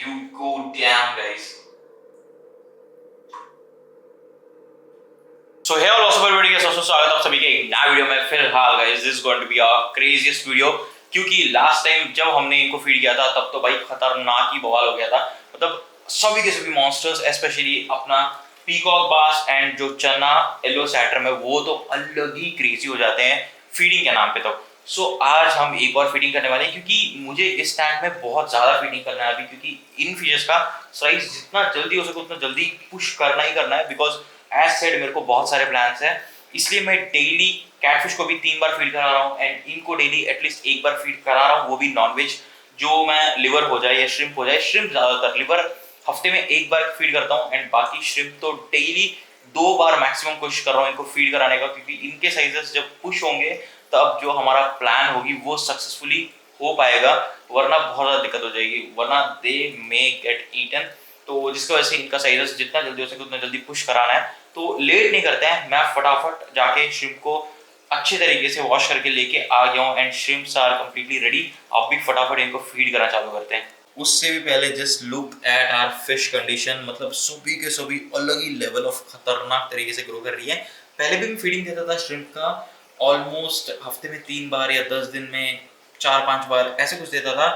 you go damn guys. So hey all also everybody का सबसे स्वागत है आप सभी के एक नया वीडियो में। फिलहाल guys this is going to be a craziest video, क्योंकि लास्ट टाइम जब हमने इनको फीड किया था तब तो भाई खतरनाक ही बवाल हो गया था। मतलब सभी के सभी मॉन्स्टर्स स्पेशली अपना पीकॉक बास एंड जो चना येलो सैटर्म है वो तो अलग ही क्रेजी हो जाते हैं फीडिंग के नाम पे। तो आज हम एक और फीडिंग करने वाले हैं, क्योंकि मुझे इस टैंक में बहुत ज्यादा फीडिंग करना है अभी, क्योंकि इन फिशेस का साइज जितना जल्दी हो सके उतना जल्दी पुश करना ही करना है। बिकॉज एज सेड मेरे को बहुत सारे प्लान्स हैं, इसलिए मैं डेली कैटफिश को भी 3 बार फीड करा रहा हूँ एंड इनको डेली एटलीस्ट 1 बार फीड करा रहा हूँ, वो भी नॉनवेज। जो मैं लिवर हो जाए या श्रिम्प हो जाए, श्रिम्प ज्यादातर, लिवर हफ्ते में 1 बार फीड करता हूँ एंड बाकी श्रिम्प तो डेली 2 बार मैक्सिमम कोशिश कर रहा हूँ इनको फीड कराने का, क्योंकि इनके साइजेस जब पुश होंगे तब जो हमारा प्लान होगी वो सक्सेसफुली हो पाएगा, वरना बहुत ज्यादा दिक्कत हो जाएगी, वरना दे मे गेट ईटन। तो जिसकी वजह से इनका साइजेस जितना जल्दी हो सके उतना जल्दी पुश कराना है। तो लेट नहीं करते हैं, मैं फटाफट जाके श्रिम्प को अच्छे तरीके से वॉश करके लेके आ गया हूँ and shrimps are completely ready. अब भी फटाफट इनको फीड करना चालू करते हैं। उससे भी पहले just look at our fish condition, मतलब सभी के सभी अलग ही लेवल ऑफ खतरनाक तरीके से ग्रो कर रही है। पहले भी मैं फीडिंग देता था श्रिम्प का ऑलमोस्ट हफ्ते में 3 बार या 10 दिन में 4-5 बार ऐसे कुछ देता था,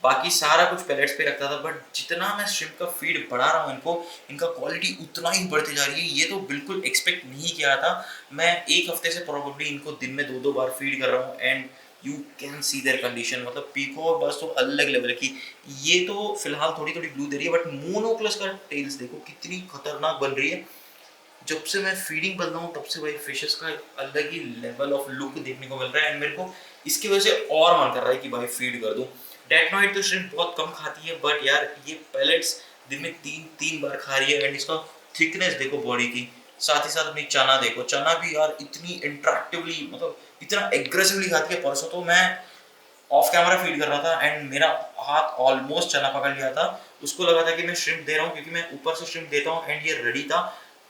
बाकी सारा कुछ पैलेट्स पे रखता था। बट जितना मैं श्रिम्प का फीड बढ़ा रहा हूँ इनको, इनका क्वालिटी उतना ही बढ़ती जा रही है। ये तो बिल्कुल एक्सपेक्ट नहीं किया था। मैं एक हफ्ते से प्रोबेबली इनको दिन में 2-2 बार फीड कर रहा हूँ and you can see there condition. मतलब पीको बस तो अलग लेवल की। ये तो फिलहाल थोड़ी थोड़ी ब्लू दे रही है, बट मोनोक्लस का टेल्स देखो कितनी खतरनाक बन रही है। जब से मैं फीडिंग बदला हूँ तब से भाई फिशेस का अलग ही लेवल ऑफ लुक देखने को मिल रहा है एंड मेरे को इसकी वजह से और मन कर रहा है कि भाई फीड कर दूं। डेटनॉइड तो श्रिम्प बहुत कम खाती है, बट यार ये पैलेट्स दिन में 3 बार खा रही है एंड इसका थिकनेस देखो बॉडी की। साथ ही साथ अपनी चना देखो, चना भी यार इतनी इंटरेक्टिवली, मतलब इतना एग्रेसिवली खाती है। परसों तो मैं ऑफ कैमरा फीड कर रहा था एंड मेरा हाथ ऑलमोस्ट चना पकड़ लिया था। उसको लगा था कि मैं श्रिम्प दे रहा हूँ, क्योंकि मैं ऊपर से श्रिम्प देता हूँ एंड ये रेडी था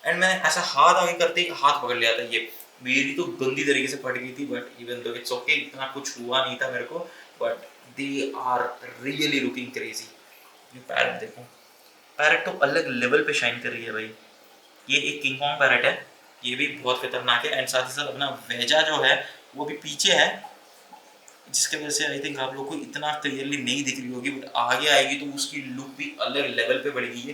एंड मैंने ऐसा हाथ आगे करते ही हाथ पकड़ लिया था। ये मेरी तो गंदी तरीके से फट गई थी, but even though it's okay, इतना कुछ हुआ नहीं था मेरे को। But they are really looking crazy. ये पैरट देखो, पैरट तो अलग लेवल पे शाइन कर रही है भाई। ये एक किंग कॉन्ग पैरट है, ये भी बहुत खतरनाक है एंड साथ ही साथ अपना वेजा जो है वो भी पीछे है, जिसके वजह से आई थिंक आप लोग को इतना क्लियरली नहीं दिख रही होगी, बट आगे आएगी तो उसकी लुक भी अलग लेवल पे बढ़ गई है।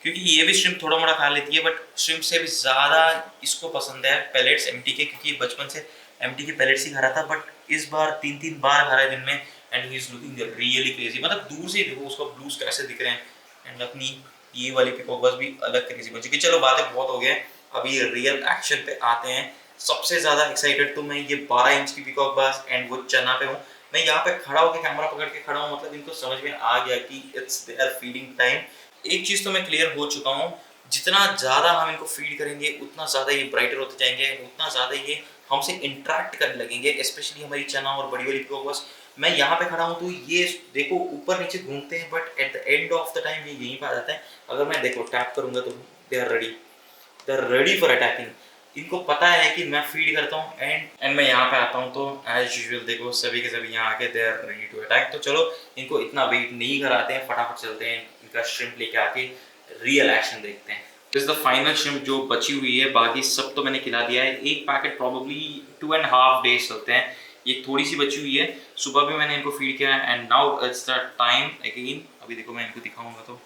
क्योंकि ये भी श्रिम्प थोड़ा मोड़ा खा लेती है, बट श्रिम्प से भी ज़्यादा इसको पसंद है पैलेट्स एमटी के, क्योंकि बचपन से एमटी के पैलेट्स ही खा रहा था। बट इस बार 3-3 बार खा रहा है दिन में and he is looking really crazy. मतलब दूर से ही देखो उसको ब्लूज कैसे दिख रहे हैं एंड अपनी ये वाली पीकॉक बस भी अलग क्रेजी बन चुकी। चलो बातें बहुत हो गए, अभी रियल एक्शन पे आते हैं। सबसे ज़्यादा एक्साइटेड तो मैं ये 12 इंच की पीकॉक बास एंड वो चना पे हूँ। मैं यहाँ पे खड़ा होकर कैमरा पकड़ के खड़ा हूँ, मतलब इनको समझ में आ गया कि इट्स देयर फीडिंग टाइम। एक चीज़ तो मैं क्लियर हो चुका हूँ, जितना ज़्यादा हम इनको फीड करेंगे उतना ज़्यादा ये ब्राइटर होते जाएंगे, उतना ज़्यादा ये हमसे इंटरेक्ट करने लगेंगे, स्पेशली हमारी चना और बड़ी वाली पीकॉक बास। मैं यहाँ पे खड़ा हूँ तो ये देखो ऊपर नीचे घूमते हैं, but at the end of the time ये यहीं पर आ जाते हैं। अगर मैं देखो टैप करूँगा तो they are ready for attacking. इनको पता है कि मैं फीड करता हूँ एंड मैं यहाँ पे आता हूँ तो एज यूजुअल देखो सभी के सभी यहाँ आके they are ready to attack. तो चलो इनको इतना वेट नहीं कराते हैं, फटाफट चलते हैं इनका श्रिम्प लेके आके रियल एक्शन देखते हैं। This is the final shrimp जो बची हुई है, बाकी सब तो मैंने खिला दिया है। एक पैकेट प्रॉब्ली 2.5 डेज चलते हैं, ये थोड़ी सी बची हुई है। सुबह भी मैंने इनको फीड किया and now it's the time again. अभी देखो मैं इनको दिखाऊंगा तो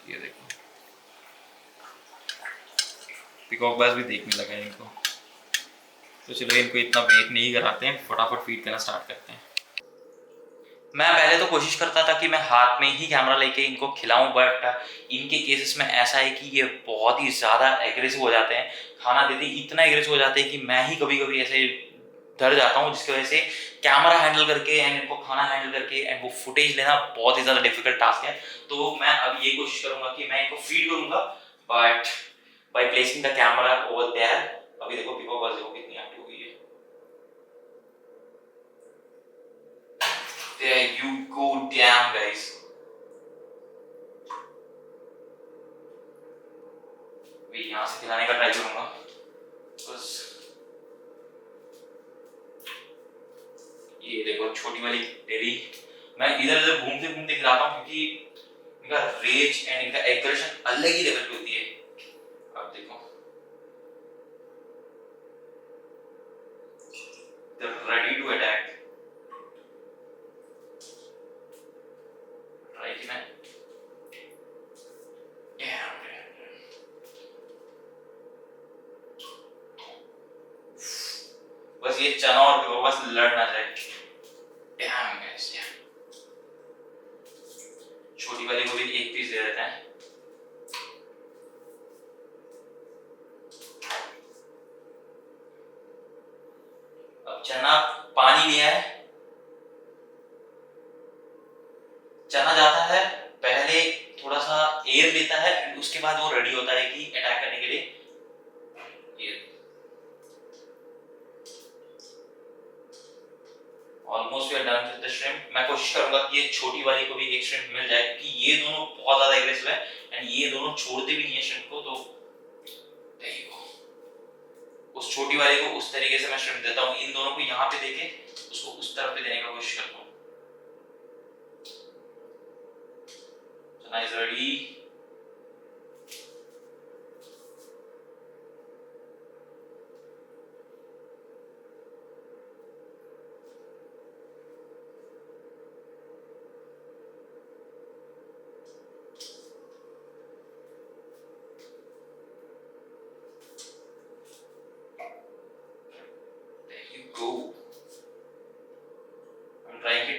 ये देखो पीकॉक बास भी देखने लगा है इनको। तो चलो इनको इतना वेट नहीं कराते हैं, फटाफट फीड करना स्टार्ट करते हैं। मैं पहले तो कोशिश करता था कि मैं हाथ में ही कैमरा लेके इनको खिलाऊं, बट इनके केसेस में ऐसा है कि ये बहुत ही ज़्यादा एग्रेसिव हो जाते हैं। खाना देते ही इतना एग्रेसिव हो जाते हैं कि मैं ही कभी कभी ऐसे डर जाता हूँ, जिसकी वजह से कैमरा हैंडल करके एंड इनको खाना हैंडल करके एंड वो फुटेज लेना बहुत ही ज़्यादा डिफिकल्ट टास्क है। तो मैं अब ये कोशिश करूंगा कि मैं इनको फीड करूंगा, but by placing the camera over there. अभी देखो पीकॉक बास देखो कितनी एक्टिव हुई है। There you go damn guys. मैं यहाँ से खिलाने का ट्राई करूंगा, बस ये देखो छोटी वाली डेरी मैं इधर उधर घूमते घूमते खिलाता हूँ क्योंकि इनका रेज एंड इनका एग्रेशन अलग ही लेवल पे होती है। अब देखो they're ready to attack। Right में बस ये चना और पिको बस लड़ ना जाए। छोटी वाली को भी एक पीस दे देते हैं। अब चना पानी लिया है, चना जाता है पहले थोड़ा सा एयर लेता है एंड उसके बाद वो रेडी होता है कि अटैक करने के लिए। Almost we are done with the shrimp. मैं कोशिश करूंगा कि ये छोटी वाली को भी एक श्रिम्प मिल जाए क्योंकि ये दोनों बहुत ज्यादा एग्रेसिव है एंड ये दोनों छोड़ते भी नहीं है श्रिम्प को। तो उस छोटी वाली को उस तरीके से मैं श्रिम्प देता हूँ, इन दोनों को यहाँ पे देके उसको उस तरफ पे देने का कोशिश करता हूँ। चना इज रेडी।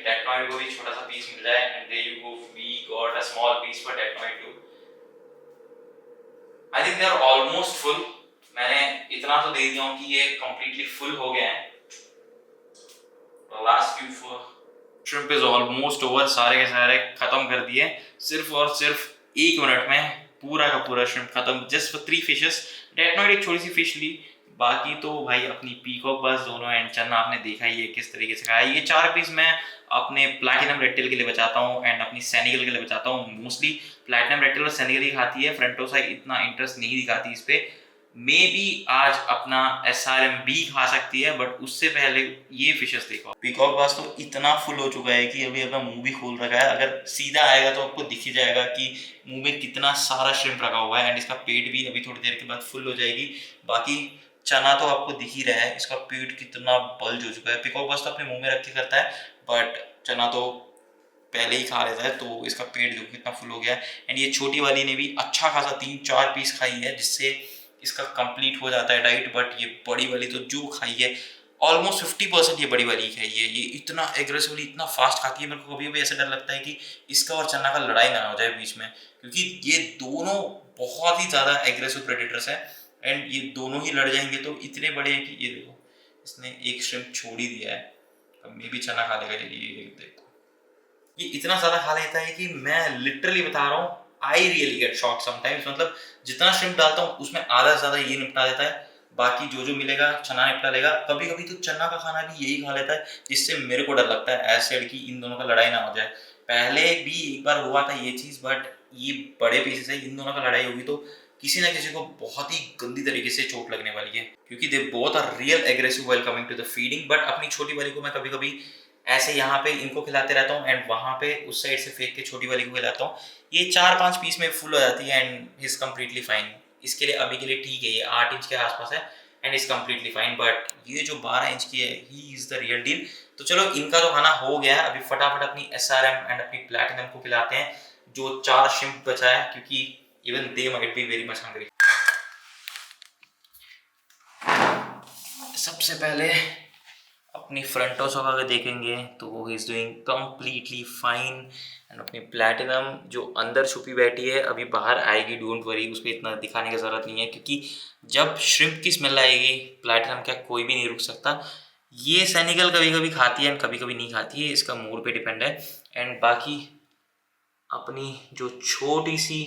टेक्नोइड को भी छोटा सा पीस मिल जाए and there you go, we got a small piece for technoid too. I think they are almost full. मैंने इतना तो दे दिया हूं कि ये कंप्लीटली फुल हो गए हैं। Last few shrimp is almost over. सारे के सारे खत्म कर दिए सिर्फ और सिर्फ 1 मिनट में पूरा का पूरा श्रिम्प खत्म जस्ट फॉर 3 फिशेस। टेक्नोइड एक छोटी सी फिश ली, बाकी तो भाई अपनी पीकॉक बस दोनों एंड चना आपने देखा ही है किस तरीके से खाया। ये 4 पीस मैं अपने प्लैटिनम रेड टेल के लिए बचाता हूँ एंड अपनी सेनेगल के लिए बचाता हूँ। मोस्टली प्लैटिनम रेड टेल और सेनेगल ही खाती है, फ्रंटोसा इतना इंटरेस्ट नहीं दिखाती इस पे। मे बी आज अपना SRM भी खा सकती है बट उससे पहले ये फिशेस देखो। पीकॉक बास तो इतना फुल हो चुका है कि अभी अपना मुंह भी खोल रखा है। अगर सीधा आएगा तो आपको दिख ही जाएगा कि मुंह में कितना सारा श्रिम्प रखा हुआ है एंड इसका पेट भी अभी थोड़ी देर के बाद फुल हो जाएगी। बाकी चना तो आपको दिख ही रहा है, इसका पेट कितना बल्ज हो चुका है। पीकॉक बास तो अपने मुंह में रख के करता है बट चना तो पहले ही खा लेता है, तो इसका पेट देखो कितना फुल हो गया है। एंड ये छोटी वाली ने भी अच्छा खासा 3-4 पीस खाई है जिससे इसका कंप्लीट हो जाता है डाइट। बट ये बड़ी वाली तो जो खाई है ऑलमोस्ट 50% ये बड़ी वाली खाई है। ये इतना एग्रेसिवली इतना फास्ट खाती है, मेरे को कभी भी ऐसा डर लगता है कि इसका और चना का लड़ाई ना हो जाए बीच में, क्योंकि ये दोनों बहुत ही ज़्यादा एग्रेसिव प्रेडेटर्स हैं एंड ये दोनों ही लड़ जाएंगे तो इतने बड़े हैं कि ये देखो इसने एक श्रिम्प छोड़ ही दिया है। अब मे भी चना खा लेगा। ये देखो ये इतना ज़्यादा खा लेता है कि मैं लिटरली बता रहा हूँ I really get shocked sometimes. मतलब जितना श्रिम्प डालता हूँ उसमें आधा से ज़्यादा ये निपटा देता है, बाकी जो जो मिलेगा चना निपटा लेगा। कभी कभी तो चना का खाना भी यही खा लेता है जिससे मेरे को डर लगता है एसिड की इन दोनों का लड़ाई ना हो जाए। पहले भी एक बार हुआ था ये चीज़ बट ये बड़े पीसेस है, इन दोनों का लड़ाई होगी तो किसी ना किसी को बहुत ही गंदी तरीके से चोट लगने वाली है क्योंकि they both are real aggressive while coming to the feeding. But अपनी छोटी वाली को मैं कभी कभी ऐसे यहाँ पे इनको खिलाते रहता हूँ एंड वहाँ पे उस साइड से फेंक के छोटी वाली को खिलाता हूँ। ये 4-5 पीस में फुल हो जाती है एंड इज कम्प्लीटली फाइन। इसके लिए अभी के लिए ठीक है, ये 8 इंच के आसपास है and is completely fine. But ये जो 12 इंच की है he is the real deal. तो चलो इनका तो खाना हो गया है, अभी फटाफट अपनी SRM एंड अपनी प्लैटिनम को खिलाते हैं जो 4 श्रिम्प बचा है क्योंकि even they might be very much hungry. सबसे पहले अपनी फ्रंटोसा का देखेंगे तो he is doing completely fine and अपनी प्लैटिनम जो अंदर छुपी बैठी है अभी बाहर आएगी, डोंट वरी, उसको इतना दिखाने की ज़रूरत नहीं है क्योंकि जब श्रिम्प की स्मेल आएगी प्लैटिनम क्या कोई भी नहीं रुक सकता। ये सेनेगल कभी कभी खाती है एंड कभी कभी नहीं खाती है, इसका मूड पे डिपेंड है। एंड बाकी अपनी जो छोटी सी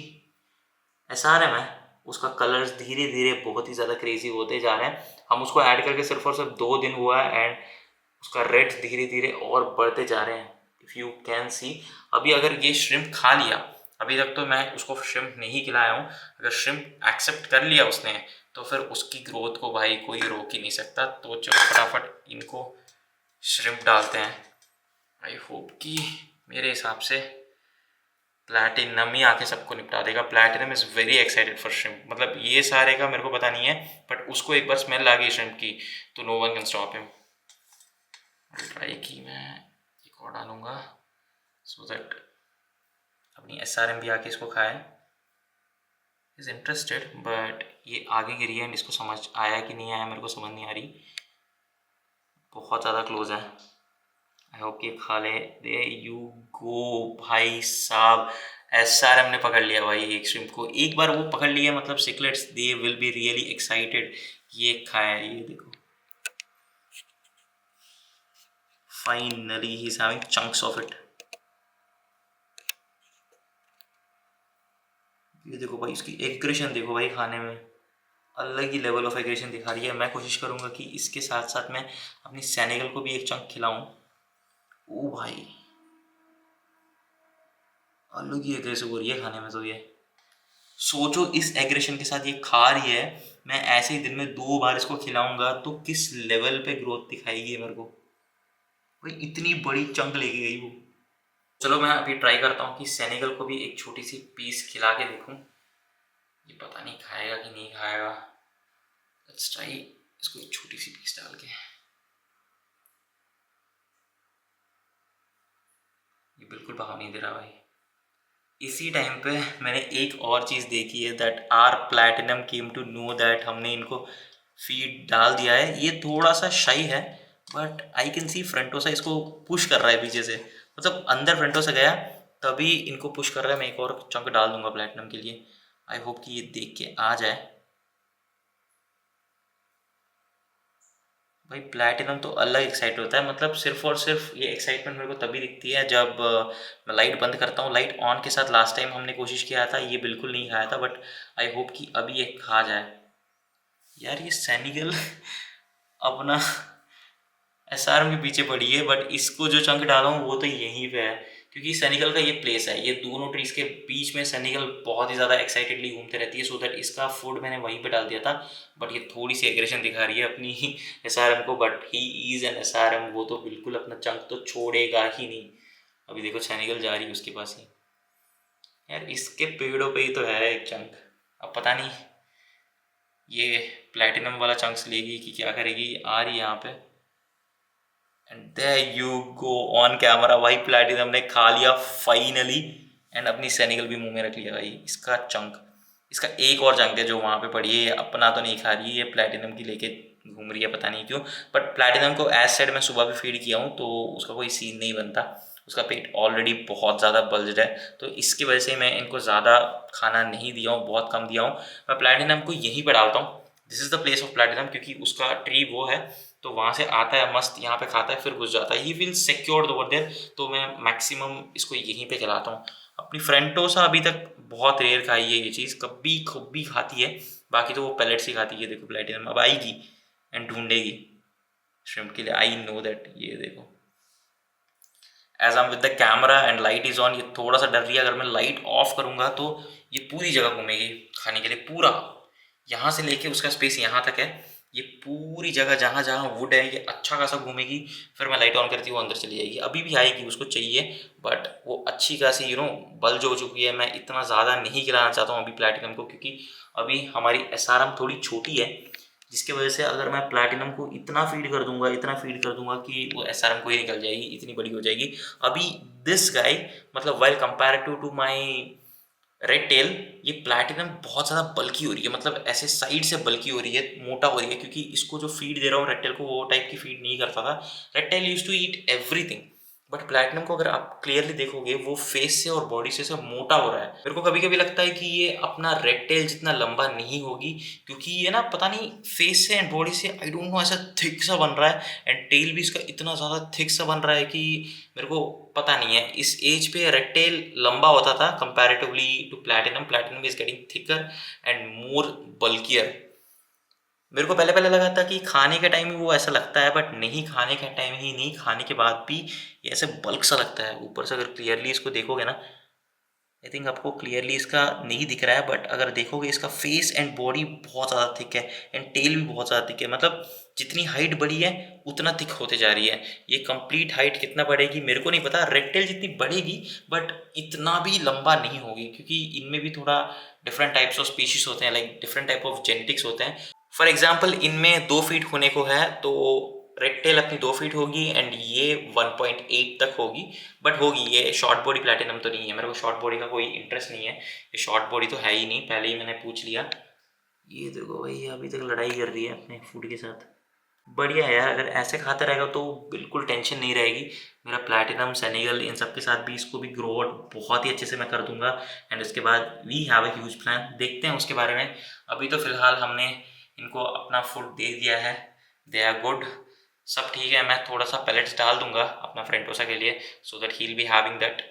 SRM है उसका कलर्स धीरे धीरे बहुत ही ज़्यादा क्रेजी होते जा रहे हैं। हम उसको ऐड करके सिर्फ और सिर्फ 2 दिन हुआ है एंड उसका रेट्स धीरे धीरे और बढ़ते जा रहे हैं। इफ़ यू कैन सी अभी अगर ये श्रिम्प खा लिया, अभी तक तो मैं उसको श्रिम्प नहीं खिलाया हूँ, अगर श्रिम्प एक्सेप्ट कर लिया उसने तो फिर उसकी ग्रोथ को भाई कोई रोक ही नहीं सकता। तो चलो फटाफट इनको श्रिम्प डालते हैं। आई होप कि मेरे हिसाब से प्लैटिनम ही आके सबको निपटा देगा। Platinum is very excited for shrimp, मतलब ये सारे का मेरे को पता नहीं है, बट उसको एक बार स्मेल आ गई श्रिम्प की तो no one can stop him. Try की मैं एक और डालूंगा सो दैट अपनी SRM भी आके इसको खाए। इज़ इंटरेस्टेड, बट ये आगे गिरी है एंड इसको समझ आया कि नहीं आया मेरे को समझ नहीं आ रही। बहुत ज़्यादा क्लोज है, आई होप कि खा ले। दे यू गो भाई साहब, SRM ने पकड़ लिया भाई एक श्रिम्प को। एक बार वो पकड़ लिया मतलब cichlids they will be really excited. ये खाया, ये देखो finally he is having chunks of it. ये देखो भाई इसकी एग्रेशन देखो भाई, खाने में अलग ही लेवल ऑफ एग्रेशन दिखा रही है। मैं कोशिश करूंगा कि इसके साथ साथ मैं अपनी सेनेगल को भी एक चंक खिलाऊं। ओ भाई अलग ही एग्रेसिव हो रही है खाने में। तो ये सोचो इस एग्रेशन के साथ ये खा रही है, मैं ऐसे ही दिन में 2 बार इसको खिलाऊंगा तो किस लेवल पे ग्रोथ दिखाएगी मेरे को भाई। इतनी बड़ी चंक लेके गई वो। चलो मैं अभी ट्राई करता हूँ कि सेनेगल को भी एक छोटी सी पीस खिला के देखूँ। ये पता नहीं खाएगा कि नहीं खाएगा। लेट्स ट्राई, इसको एक छोटी सी पीस डाल के। ये बिल्कुल भाव नहीं दे रहा भाई। इसी टाइम पे मैंने एक और चीज़ देखी है, that are platinum came to know that हमने इनको फीड डाल दिया है। ये थोड़ा सा शाई है, but I can see frontosa इसको पुश कर रहा है पीछे से, मतलब अंदर फ्रंटोसा गया तभी इनको पुश कर रहा है। मैं एक और चंक डाल दूंगा प्लैटिनम के लिए। आई होप कि ये देख के आ जाए भाई। प्लैटिनम तो अलग एक्साइट होता है, मतलब सिर्फ और सिर्फ ये एक्साइटमेंट मेरे को तभी दिखती है जब मैं लाइट बंद करता हूँ। लाइट ऑन के साथ लास्ट टाइम हमने कोशिश किया था, ये बिल्कुल नहीं खाया था, बट आई होप कि अभी ये खा जाए। यार ये सेनेगल अपना SRM के पीछे पड़ी है, बट इसको जो चंक डाला हूँ वो तो यहीं पे है, क्योंकि सेनेगल का ये प्लेस है। ये दोनों ट्रीज के बीच में सेनेगल बहुत ही ज़्यादा एक्साइटेडली घूमते रहती है, सो दैट इसका फूड मैंने वहीं पे डाल दिया था। बट ये थोड़ी सी एग्रेशन दिखा रही है अपनी SRM को, but he is an SRM। वो तो बिल्कुल अपना चंक तो छोड़ेगा ही नहीं। अभी देखो सेनेगल जा रही है उसके पास ही। यार इसके पेड़ों पे ही तो है एक चंक। अब पता नहीं ये प्लैटिनम वाला चंक्स लेगी कि क्या करेगी। आ रही है यहाँ पे and there you go on camera भाई। प्लैटिनम ने खा लिया फाइनली एंड अपनी सेनेगल भी मुंह में रख लिया भाई। इसका चंक, इसका एक और चंक है जो वहाँ पे पड़ी है। अपना तो नहीं खा रही है, ये प्लैटिनम की लेके घूम रही है पता नहीं क्यों। बट प्लैटिनम को एज सेड मैं सुबह भी फीड किया हूँ तो उसका कोई सीन नहीं बनता। उसका पेट ऑलरेडी बहुत ज़्यादा बल्ज्ड है, तो इसकी वजह से मैं इनको ज़्यादा खाना नहीं दिया हूँ, बहुत कम दिया हूँ। मैं प्लैटिनम को यहीं पर डालता हूँ। This is the place of platinum, क्योंकि उसका ट्री वो है तो वहाँ से आता है मस्त, यहाँ पे खाता है फिर घुस जाता है। ही फील सिक्योर्ड ओवर देयर, तो मैं मैक्सिमम इसको यहीं पे खिलाता हूँ। अपनी फ्रंटोसा अभी तक बहुत रेयर खाई है ये चीज़, कभी खुब्बी खाती है, बाकी तो वो पैलेट्स ही खाती है। देखो प्लैटिनम अब आएगी एंड ढूंढेगी श्रिम्प के लिए, आई नो दैट। ये देखो as I am with the camera and light is on, ये थोड़ा सा डर रही है। अगर मैं लाइट ऑफ करूँगा तो ये पूरी जगह घूमेगी खाने के लिए, पूरा यहाँ से लेके उसका स्पेस यहाँ तक है। ये पूरी जगह जहाँ जहाँ वुड है ये अच्छा खासा घूमेगी। फिर मैं लाइट ऑन करती हूँ, वो अंदर चली जाएगी। अभी भी आएगी, उसको चाहिए, बट वो अच्छी खासी बल्ज हो चुकी है। मैं इतना ज़्यादा नहीं खिलाना चाहता हूँ अभी प्लैटिनम को, क्योंकि अभी हमारी SRM थोड़ी छोटी है, जिसकी वजह से अगर मैं प्लैटिनम को इतना फीड कर दूंगा, इतना फीड कर दूंगा कि वो SRM को ही निकल जाएगी, इतनी बड़ी हो जाएगी। अभी दिस गाय मतलब while comparative to my red tail, ये प्लैटिनम बहुत ज़्यादा बल्की हो रही है, मतलब ऐसे साइड से बल्की हो रही है, मोटा हो रही है, क्योंकि इसको जो फीड दे रहा हूँ रेड टेल को वो टाइप की फीड नहीं करता था। Red tail used to eat everything, but platinum को अगर आप क्लियरली देखोगे वो फेस से और बॉडी से सब मोटा हो रहा है। मेरे को कभी कभी लगता है कि ये अपना रेड टेल जितना लंबा नहीं होगी, क्योंकि ये ना पता नहीं फेस से एंड बॉडी से आई डोंट नो ऐसा थिक सा बन रहा है, एंड टेल भी इसका इतना ज़्यादा थिक सा बन रहा है कि मेरे को पता नहीं है। इस एज पे रेड टेल लंबा होता था comparatively to platinum. Platinum is getting thicker and more bulkier. मेरे को पहले पहले लगा था कि खाने के टाइम ही वो ऐसा लगता है, बट नहीं, खाने के टाइम ही नहीं, खाने के बाद भी ये ऐसे बल्क सा लगता है ऊपर से। अगर क्लियरली इसको देखोगे ना आई थिंक आपको क्लियरली इसका नहीं दिख रहा है, बट अगर देखोगे इसका फेस एंड बॉडी बहुत ज़्यादा थिक है एंड टेल भी बहुत ज़्यादा थिक है। मतलब जितनी हाइट बढ़ी है उतना थिक होते जा रही है। ये कंप्लीट हाइट कितना बढ़ेगी मेरे को नहीं पता, रेक्टेल जितनी बढ़ेगी बट इतना भी लंबा नहीं होगी, क्योंकि इनमें भी थोड़ा डिफरेंट टाइप्स ऑफ स्पीशीज होते हैं, like different type of genetics होते हैं। फॉर एग्जाम्पल इनमें 2 फीट होने को है तो रेक्टेल अपनी 2 फीट होगी एंड ये 1.8 तक होगी, बट होगी। ये शॉर्ट बॉडी प्लैटिनम तो नहीं है, मेरे को शॉर्ट बॉडी का कोई इंटरेस्ट नहीं है, ये शॉर्ट बॉडी तो है ही नहीं, पहले ही मैंने पूछ लिया। ये देखो भाई अभी तक लड़ाई कर रही है अपने फूड के साथ। बढ़िया है यार, अगर ऐसे खाता रहेगा तो बिल्कुल टेंशन नहीं रहेगी। मेरा प्लैटिनम, सेनेगल, इन सब के साथ भी इसको भी ग्रो आउट बहुत ही अच्छे से मैं कर दूंगा एंड उसके बाद we have a huge plan, देखते हैं उसके बारे में। अभी तो फिलहाल हमने इनको अपना फूड दे दिया है, दे आर गुड, सब ठीक है। मैं थोड़ा सा पैलेट्स डाल दूंगा अपना फ्रेंटोसा के लिए so that he will be having that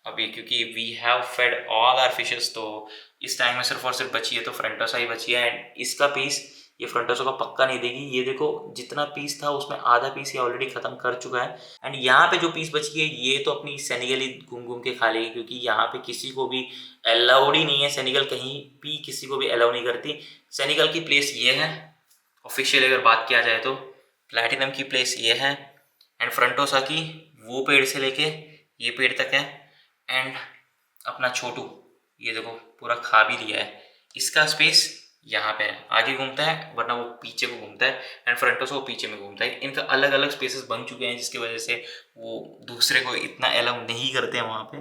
अभी, क्योंकि we have fed all our fishes. तो इस टाइम में सिर्फ और सिर्फ बची है तो फ्रेंटोसा ही बची है एंड इसका पीस ये फ्रंटोसा को पक्का नहीं देगी। ये देखो जितना पीस था उसमें आधा पीस ये ऑलरेडी खत्म कर चुका है एंड यहाँ पे जो पीस बची है ये तो अपनी सेनेगल ही घूम घूम के खा लेगी, क्योंकि यहाँ पे किसी को भी अलाउड ही नहीं है। सेनेगल कहीं भी किसी को भी अलाउ नहीं करती। सेनेगल की प्लेस ये है ऑफिशियल, अगर बात किया जाए तो प्लैटिनम की प्लेस ये है एंड फ्रंटोसा की वो पेड़ से लेके ये पेड़ तक है एंड अपना छोटू ये देखो पूरा खा भी लिया है। इसका स्पेस यहाँ पे है, आगे घूमता है वरना वो पीछे को घूमता है एंड फ्रंटोसा वो पीछे में घूमता है। इनका अलग अलग स्पेसेस बन चुके हैं जिसकी वजह से वो दूसरे को इतना अलाउ नहीं करते हैं वहाँ पे।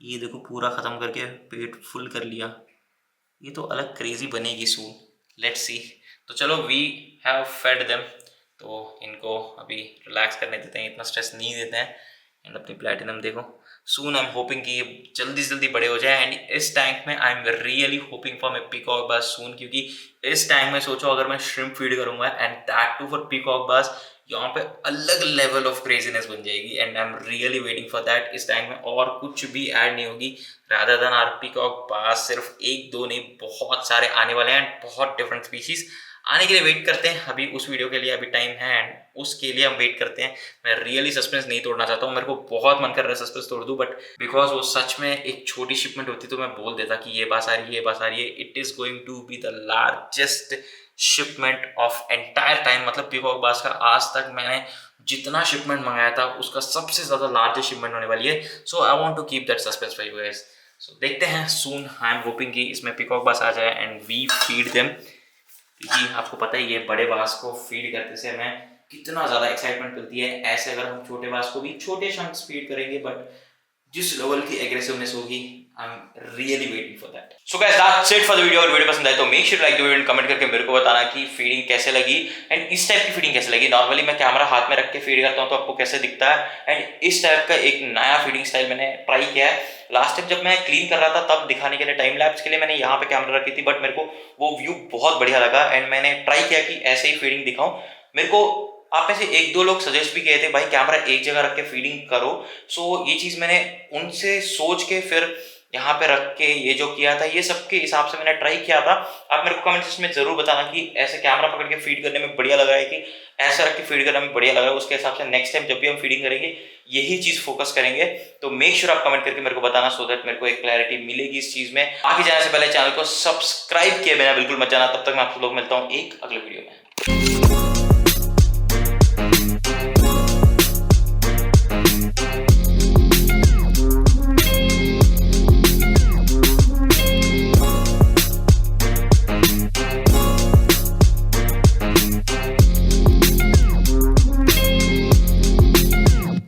ये देखो पूरा ख़त्म करके पेट फुल कर लिया। ये तो अलग क्रेजी बनेगी सून, लेट्स सी। तो चलो वी हैव फेड देम, तो इनको अभी रिलैक्स करने देते हैं, इतना स्ट्रेस नहीं देते हैं एंड अपनी प्लैटिनम देखो सून आई एम होपिंग कि ये जल्दी से जल्दी बड़े हो जाए एंड इस टैंक में I am really hoping for my peacock bass soon, क्योंकि इस टैंक में सोचो अगर मैं श्रिम्प फीड करूंगा and that too for peacock bass, यहाँ पे अलग लेवल ऑफ क्रेजीनेस बन जाएगी and I am really waiting for that. इस टैंक में और कुछ भी ऐड नहीं होगी रादर देन आर पीकॉक बास, सिर्फ 1-2 नहीं बहुत सारे आने वाले हैं एंड बहुत डिफरेंट स्पीशीज आने के लिए वेट करते हैं। अभी उस वीडियो के लिए अभी टाइम है एंड उसके लिए हम वेट करते हैं। मैं रियली सस्पेंस नहीं तोड़ना चाहता हूँ, मेरे को बहुत मन कर रहा है सस्पेंस तोड़ दूँ, बट बिकॉज वो सच में एक छोटी शिपमेंट होती तो मैं बोल देता कि ये बस आ रही है, ये बस आ रही है। It is going to be the largest shipment of entire time, मतलब पीकॉक बास का आज तक मैंने जितना शिपमेंट मंगाया था उसका सबसे ज्यादा लार्जेस्ट शिपमेंट होने वाली है। So I want to keep that suspense for you guys. So देखते हैं सून, आई एम होपिंग कि इसमें पीकॉक बास आ जाए एंड वी फीड देम, क्योंकि आपको पता ही है बड़े बास को फीड करते से हमें कितना ज़्यादा एक्साइटमेंट मिलती है। ऐसे अगर हम छोटे बास को भी छोटे चंक्स फीड करेंगे बट जिस लेवल की एग्रेसिवनेस होगी आई am really waiting for that. So guys that's it for the video. अगर वीडियो पसंद आए तो make sure like the video and comment करके मेरे को बताना कि फीडिंग कैसे लगी एंड इस टाइप की फीडिंग कैसे लगी। नॉर्मली मैं कैमरा हाथ में रख के फीड करता हूँ तो आपको कैसे दिखता है एंड इस टाइप का एक नया फीडिंग स्टाइल मैंने ट्राई किया है। लास्ट टाइम जब मैं क्लीन कर रहा था तब दिखाने के लिए टाइम लैप्स के लिए मैंने यहाँ पे कैमरा रखी थी, बट मेरे को वो व्यू बहुत बढ़िया लगा एंड मैंने ट्राई किया कि ऐसे ही फीडिंग दिखाऊं। मेरे को आप में से 1-2 लोग सजेस्ट भी किए थे भाई कैमरा एक जगह रख के फीडिंग करो। सो ये चीज़ मैंने उनसे सोच के फिर यहाँ पे रख के ये जो किया था ये सबके हिसाब से मैंने ट्राई किया था। आप मेरे को कमेंट सेक्शन में जरूर बताना कि ऐसे कैमरा पकड़ के फीड करने में बढ़िया लग रहा है कि ऐसा रख के फीड करने में बढ़िया लग रहा है। उसके हिसाब से नेक्स्ट टाइम जब भी हम फीडिंग करेंगे यही चीज फोकस करेंगे। तो मेक श्योर आप कमेंट करके मेरे को बताना सो दैट मेरे को एक क्लैरिटी मिलेगी इस चीज में। आगे जाने से पहले चैनल को सब्सक्राइब किए बिना बिल्कुल मत जाना। तब तक मैं आप लोग मिलता हूँ एक अगले वीडियो में।